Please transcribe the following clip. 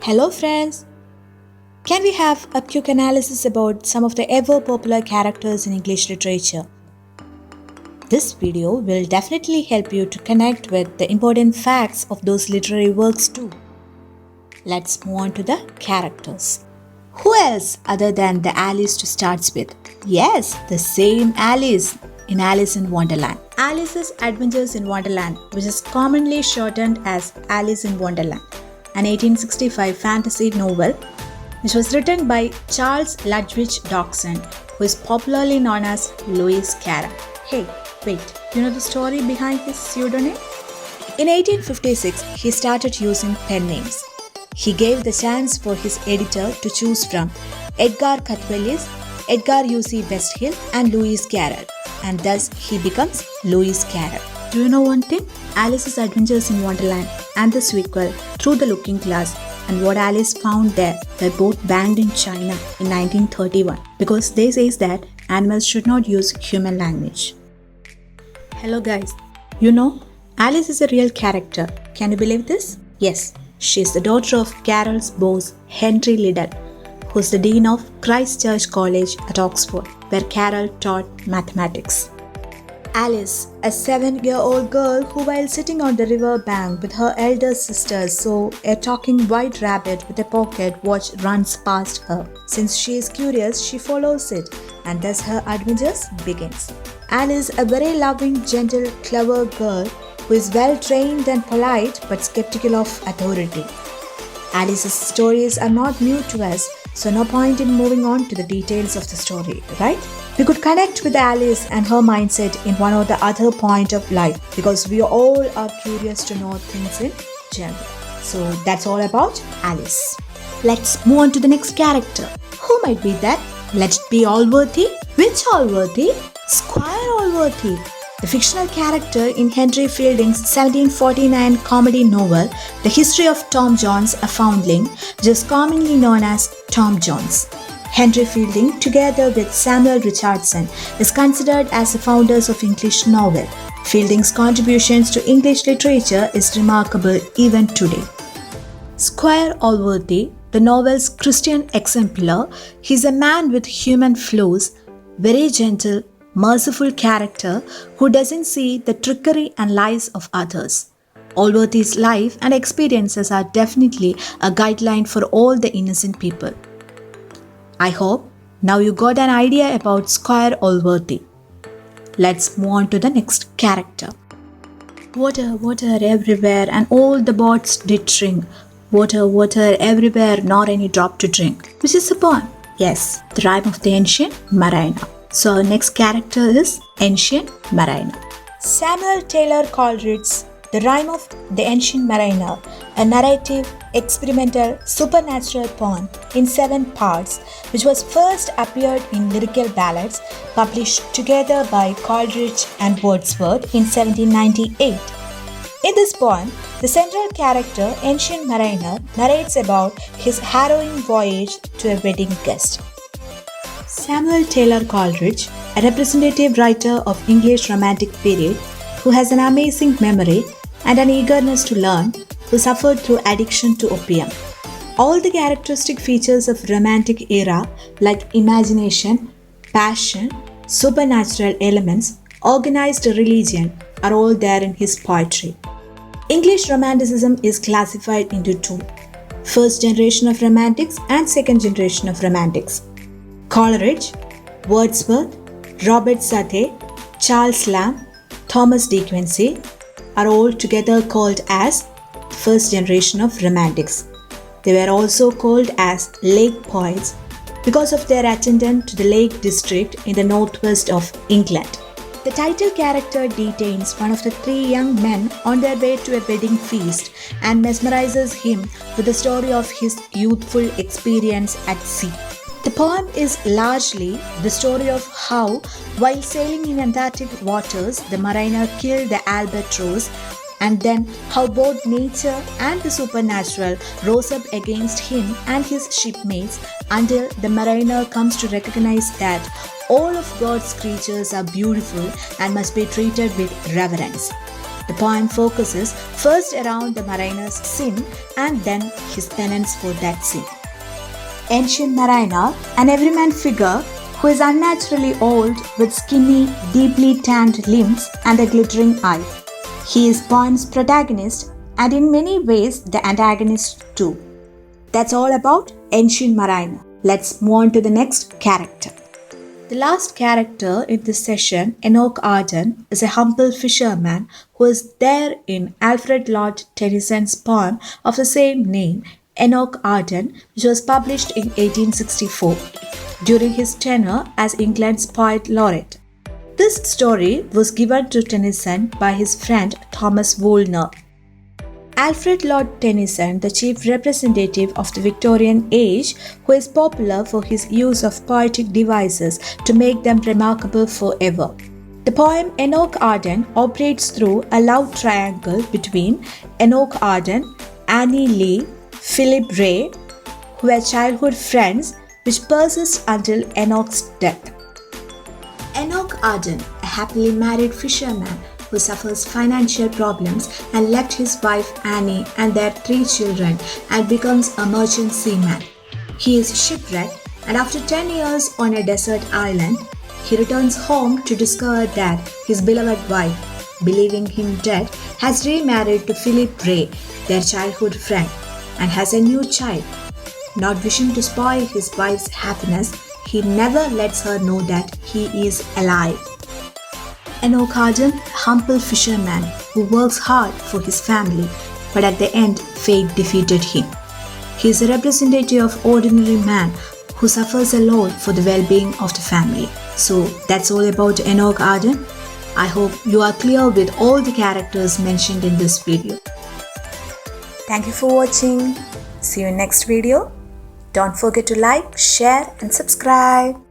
Hello friends! Can we have a quick analysis about some of the ever popular characters in English literature? This video will definitely help you to connect with the important facts of those literary works too. Let's move on to the characters. Who else other than the Alice to start with? Yes, the same Alice in Alice in Wonderland. Alice's Adventures in Wonderland, which is commonly shortened as Alice in Wonderland, an 1865 fantasy novel which was written by Charles Ludwig Dodgson, who is popularly known as Lewis Carroll. Hey, wait, you know the story behind his pseudonym? In 1856, he started using pen names. He gave the chance for his editor to choose from Edgar Cathwellis, Edgar U.C. Westhill, and Lewis Carroll, and thus he becomes Lewis Carroll. Do you know one thing? Alice's Adventures in Wonderland and the sequel, Through the Looking Glass, and what Alice found there were both banned in China in 1931 because they say that animals should not use human language. Hello guys, you know, Alice is a real character. Can you believe this? Yes, she is the daughter of Carroll's boss, Henry Liddell, who is the dean of Christ Church College at Oxford, where Carroll taught mathematics. Alice, a 7-year-old girl who, while sitting on the river bank with her elder sister, saw a talking white rabbit with a pocket watch runs past her. Since she is curious, she follows it, and thus her adventures begins. Alice, a very loving, gentle, clever girl who is well trained and polite but skeptical of authority. Alice's stories are not new to us, so no point in moving on to the details of the story, right? We could connect with Alice and her mindset in one or the other point of life because we all are curious to know things in general. So that's all about Alice. Let's move on to the next character. Who might be that? Let it be Allworthy. Which Allworthy? Squire Allworthy, the fictional character in Henry Fielding's 1749 comedy novel, The History of Tom Jones, a Foundling, which is commonly known as Tom Jones. Henry Fielding, together with Samuel Richardson, is considered as the founders of English novel. Fielding's contributions to English literature is remarkable even today. Squire Allworthy, the novel's Christian exemplar, is a man with human flaws, very gentle, merciful character who doesn't see the trickery and lies of others. Allworthy's life and experiences are definitely a guideline for all the innocent people. I hope now you got an idea about Squire Allworthy. Let's move on to the next character. Water, water everywhere, and all the boats did shrink. Water, water everywhere, nor any drop to drink. Which is the poem? Yes, the rhyme of the ancient Marina. So our next character is Ancient Marina. Samuel Taylor Coleridge's The Rime of the Ancient Mariner, a narrative, experimental, supernatural poem in 7 parts, which was first appeared in Lyrical Ballads, published together by Coleridge and Wordsworth in 1798. In this poem, the central character, Ancient Mariner, narrates about his harrowing voyage to a wedding guest. Samuel Taylor Coleridge, a representative writer of English Romantic period, who has an amazing memory and an eagerness to learn, who suffered through addiction to opium. All the characteristic features of Romantic era like imagination, passion, supernatural elements, organized religion are all there in his poetry. English Romanticism is classified into 2, first generation of Romantics and second generation of Romantics. Coleridge, Wordsworth, Robert Southey, Charles Lamb, Thomas De Quincey are all together called as first generation of Romantics. They were also called as lake poets because of their attendance to the Lake District in the northwest of England. The title character detains one of the 3 young men on their way to a wedding feast and mesmerizes him with the story of his youthful experience at sea. The poem is largely the story of how, while sailing in Antarctic waters, the mariner killed the albatross, and then how both nature and the supernatural rose up against him and his shipmates until the mariner comes to recognize that all of God's creatures are beautiful and must be treated with reverence. The poem focuses first around the Marina's sin and then his penance for that sin. Ancient Marina, an everyman figure who is unnaturally old with skinny, deeply tanned limbs and a glittering eye. He is poem's protagonist and in many ways the antagonist too. That's all about Ancient Marina. Let's move on to the next character. The last character in this session, Enoch Arden, is a humble fisherman who is there in Alfred Lord Tennyson's poem of the same name, Enoch Arden, which was published in 1864 during his tenure as England's poet laureate. This story was given to Tennyson by his friend Thomas Woolner. Alfred Lord Tennyson, the chief representative of the Victorian age, who is popular for his use of poetic devices to make them remarkable forever. The poem Enoch Arden operates through a love triangle between Enoch Arden, Annie Lee, Philip Ray, who were childhood friends, which persists until Enoch's death. Enoch Arden, a happily married fisherman who suffers financial problems and left his wife Annie and their 3 children and becomes a merchant seaman. He is shipwrecked and after 10 years on a desert island, he returns home to discover that his beloved wife, believing him dead, has remarried to Philip Ray, their childhood friend, and has a new child. Not wishing to spoil his wife's happiness, he never lets her know that he is alive. Enoch Arden, a humble fisherman who works hard for his family, but at the end, fate defeated him. He is a representative of ordinary man who suffers alone for the well-being of the family. So that's all about Enoch Arden. I hope you are clear with all the characters mentioned in this video. Thank you for watching. See you in next video. Don't forget to like, share and subscribe.